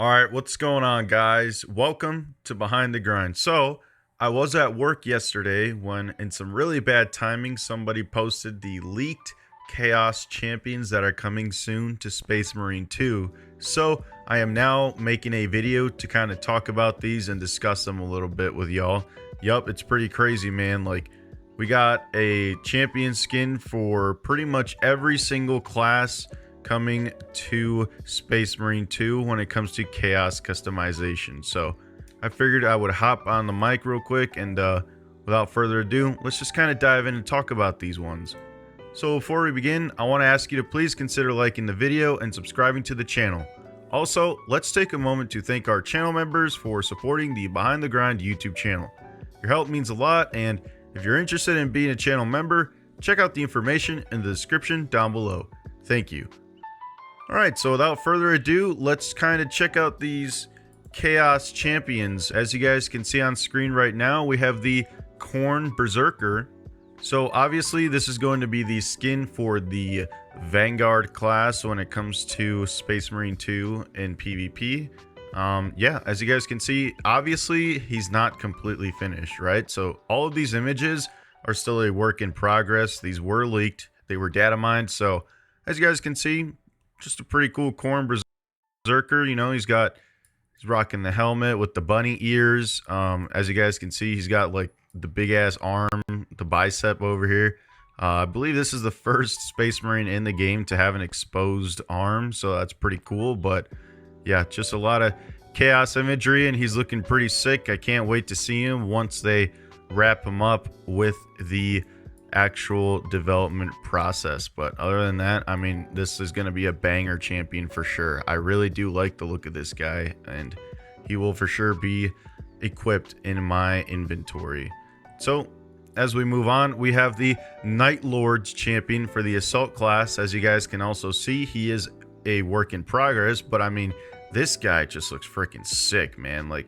All right, what's going on, guys? Welcome to Behind the Grind. So, I was at work yesterday when, in some really bad timing, somebody posted the leaked Chaos champions that are coming soon to Space Marine 2. So, I am now making a video to kind of talk about these and discuss them a little bit with y'all. Yup, it's pretty crazy, man. Like, we got a champion skin for pretty much every single class coming to Space Marine 2 when it comes to chaos customization. So I figured I would hop on the mic real quick and without further ado, let's just kind of dive in and talk about these ones. So before we begin, I want to ask you to please consider liking the video and subscribing to the channel. Also, let's take a moment to thank our channel members for supporting the Behind the Grind YouTube channel. Your help means a lot, and if you're interested in being a channel member, check out the information in the description down below. Thank you. Alright, so without further ado, let's kind of check out these Chaos champions. As you guys can see on screen right now, we have the Khorne Berserker. So obviously this is going to be the skin for the Vanguard class when it comes to Space Marine 2 in PvP. Yeah, as you guys can see, obviously he's not completely finished, right? So all of these images are still a work in progress. These were leaked, they were data mined. So as you guys can see, just a pretty cool Khorne Berserker. You know, he's rocking the helmet with the bunny ears. As you guys can see, he's got like the big ass arm, the bicep over here. I believe this is the first Space Marine in the game to have an exposed arm, so that's pretty cool. But yeah, just a lot of chaos imagery, and he's looking pretty sick. I can't wait to see him once they wrap him up with the actual development process. But other than that, I mean, this is going to be a banger champion for sure. I really do like the look of this guy, and he will for sure be equipped in my inventory. So as we move on, we have the Night Lords champion for the assault class. As you guys can also see, he is a work in progress, but I mean, this guy just looks freaking sick, man. Like,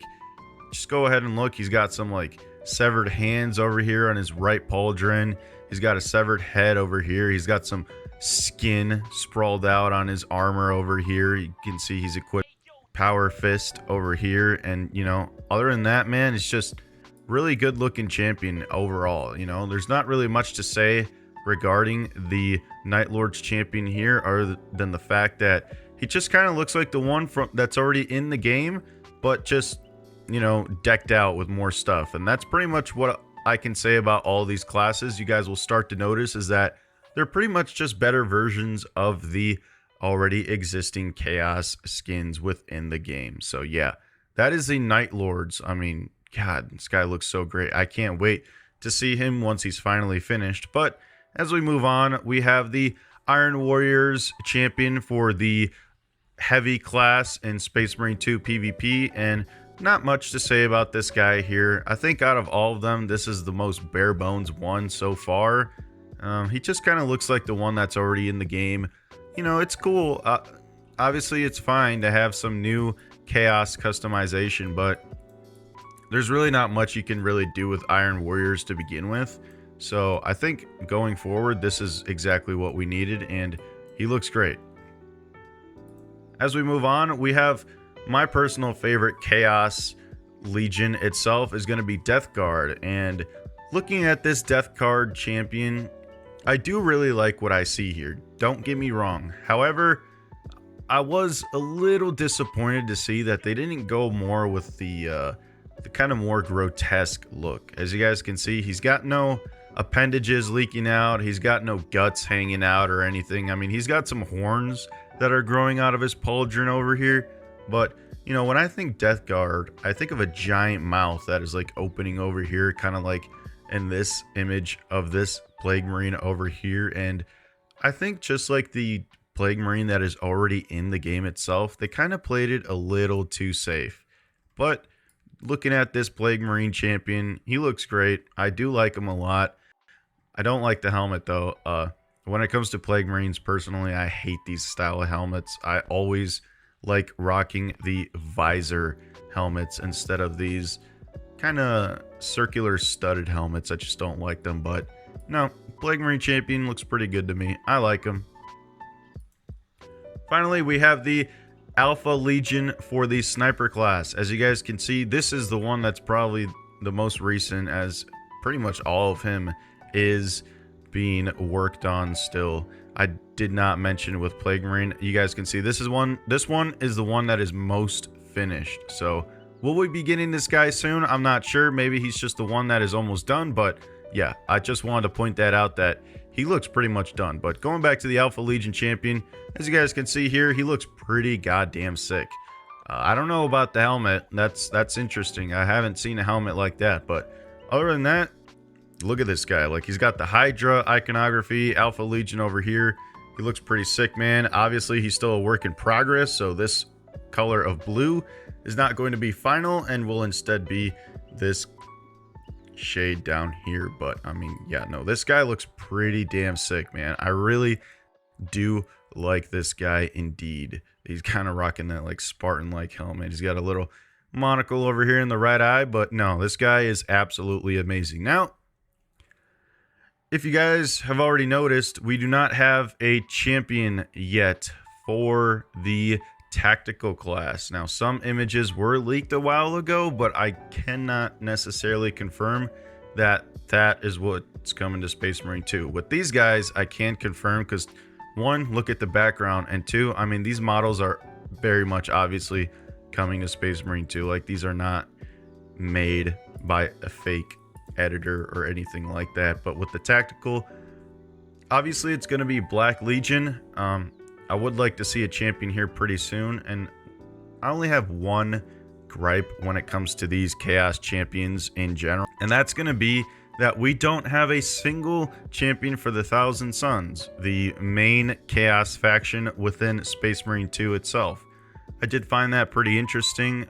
just go ahead and look. He's got some like severed hands over here on his right pauldron. He's got a severed head over here. He's got some skin sprawled out on his armor over here. You can see he's equipped Power Fist over here. And, you know, other than that, man, it's just really good looking champion overall. You know, there's not really much to say regarding the Night Lords champion here other than the fact that he just kind of looks like the one from that's already in the game, but just, you know, decked out with more stuff. And that's pretty much what I can say about all these classes. You guys will start to notice is that they're pretty much just better versions of the already existing chaos skins within the game. So yeah, that is the Night Lords. I mean, God, this guy looks so great. I can't wait to see him once he's finally finished. But as we move on, we have the Iron Warriors champion for the heavy class in Space Marine 2 PvP, and not much to say about this guy here. I think out of all of them, this is the most bare bones one so far. He just kind of looks like the one that's already in the game. You know, it's cool. Obviously, it's fine to have some new chaos customization, but there's really not much you can really do with Iron Warriors to begin with. So I think going forward, this is exactly what we needed, and he looks great. As we move on, we have my personal favorite Chaos Legion itself is going to be Death Guard. And looking at this Death Guard champion, I do really like what I see here. Don't get me wrong. However, I was a little disappointed to see that they didn't go more with the kind of more grotesque look. As you guys can see, he's got no appendages leaking out. He's got no guts hanging out or anything. I mean, he's got some horns that are growing out of his pauldron over here. But, you know, when I think Death Guard, I think of a giant mouth that is like opening over here, kind of like in this image of this Plague Marine over here. And I think just like the Plague Marine that is already in the game itself, they kind of played it a little too safe. But looking at this Plague Marine champion, he looks great. I do like him a lot. I don't like the helmet though. When it comes to Plague Marines, personally, I hate these style of helmets. I always like rocking the visor helmets instead of these kind of circular studded helmets. I just don't like them. But no, Plague Marine champion looks pretty good to me. I like him. Finally, we have the Alpha Legion for the sniper class. As you guys can see, this is the one that's probably the most recent, as pretty much all of him is being worked on still. I did not mention with Plague Marine. You guys can see this one is the one that is most finished. So will we be getting this guy soon? I'm not sure. Maybe he's just the one that is almost done, but yeah, I just wanted to point that out, that he looks pretty much done. But going back to the Alpha Legion champion, as you guys can see here, he looks pretty goddamn sick. I don't know about the helmet. That's interesting. I haven't seen a helmet like that. But other than that, look at this guy. Like, he's got the Hydra iconography, Alpha Legion over here. He looks pretty sick, man. Obviously, he's still a work in progress, so this color of blue is not going to be final and will instead be this shade down here. But I mean, yeah, no, this guy looks pretty damn sick, man. I really do like this guy indeed. He's kind of rocking that like Spartan like helmet. He's got a little monocle over here in the right eye, but no, this guy is absolutely amazing. Now, if you guys have already noticed, we do not have a champion yet for the tactical class. Now, some images were leaked a while ago, but I cannot necessarily confirm that that is what's coming to Space Marine 2. With these guys, I can confirm, because one, look at the background, and two, I mean, these models are very much obviously coming to Space Marine 2. Like, these are not made by a fake editor or anything like that. But with the tactical, obviously it's going to be Black Legion. I would like to see a champion here pretty soon, and I only have one gripe when it comes to these Chaos champions in general, and that's going to be that we don't have a single champion for the Thousand Suns, the main Chaos faction within Space Marine 2 itself. I did find that pretty interesting.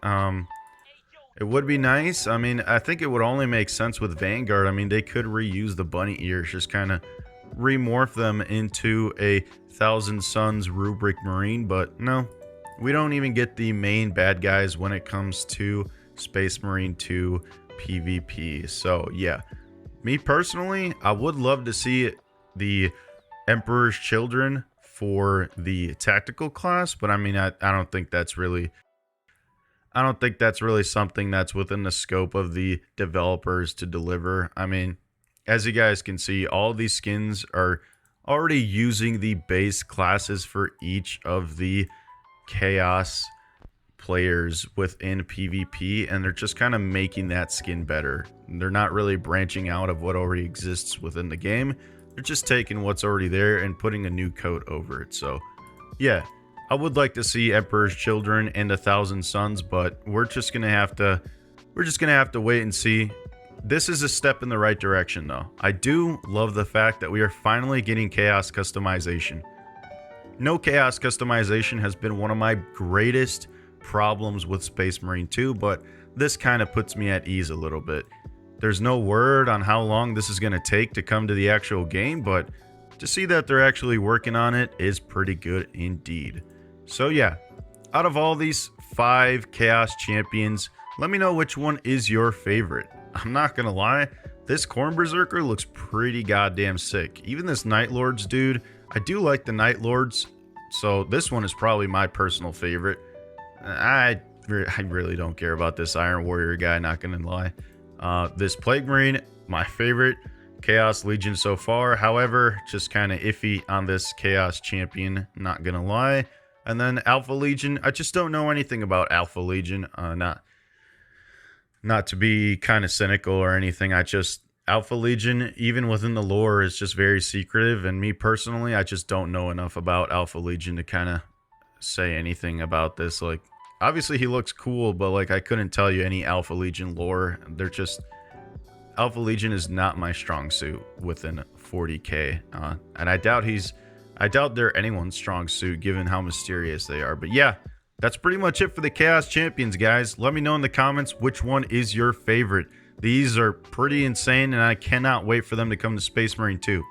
It would be nice. I mean, I think it would only make sense with Vanguard. I mean, they could reuse the bunny ears, just kind of remorph them into a Thousand Suns rubric Marine, but no, we don't even get the main bad guys when it comes to Space Marine 2 PvP. So yeah, me personally, I would love to see the Emperor's Children for the tactical class, but I mean, I don't think that's really something that's within the scope of the developers to deliver. I mean, as you guys can see, all these skins are already using the base classes for each of the Chaos players within PvP, and they're just kind of making that skin better. They're not really branching out of what already exists within the game. They're just taking what's already there and putting a new coat over it. So yeah, I would like to see Emperor's Children and a Thousand Suns, but we're just gonna have to wait and see. This is a step in the right direction, though. I do love the fact that we are finally getting Chaos customization. No Chaos customization has been one of my greatest problems with Space Marine 2, but this kind of puts me at ease a little bit. There's no word on how long this is going to take to come to the actual game, but to see that they're actually working on it is pretty good indeed. So yeah, out of all these 5 Chaos champions, let me know which one is your favorite. I'm not gonna lie, this Corn Berserker looks pretty goddamn sick. Even this Night Lords dude, I do like the Night Lords, so this one is probably my personal favorite. I really don't care about this Iron Warrior guy, not gonna lie. This Plague Marine, my favorite Chaos Legion so far. However, just kind of iffy on this Chaos champion, not gonna lie. And then Alpha Legion, I just don't know anything about Alpha Legion. Not to be kind of cynical or anything, Alpha Legion, even within the lore, is just very secretive, and me personally, I just don't know enough about Alpha Legion to kind of say anything about this. Like, obviously he looks cool, but like, I couldn't tell you any Alpha Legion lore. Alpha Legion is not my strong suit within 40k, and I doubt they're anyone's strong suit given how mysterious they are. But yeah, that's pretty much it for the Chaos Champions, guys. Let me know in the comments which one is your favorite. These are pretty insane, and I cannot wait for them to come to Space Marine 2.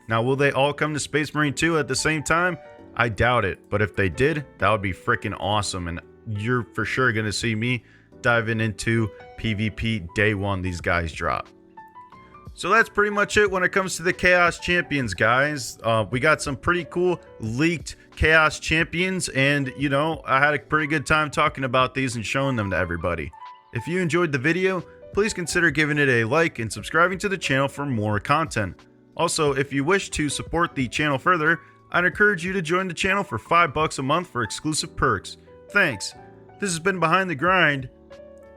Now, will they all come to Space Marine 2 at the same time? I doubt it, but if they did, that would be freaking awesome, and you're for sure going to see me diving into PvP day one these guys drop. So that's pretty much it when it comes to the Chaos Champions, guys. We got some pretty cool leaked Chaos Champions, and you know, I had a pretty good time talking about these and showing them to everybody. If you enjoyed the video, please consider giving it a like and subscribing to the channel for more content. Also, if you wish to support the channel further, I'd encourage you to join the channel for $5 a month for exclusive perks. Thanks. This has been Behind the Grind,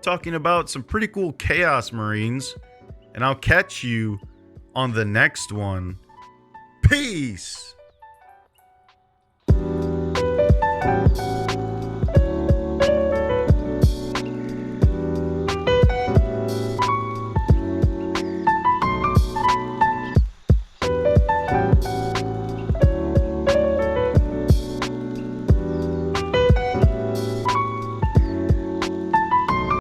talking about some pretty cool Chaos Marines, and I'll catch you on the next one. Peace!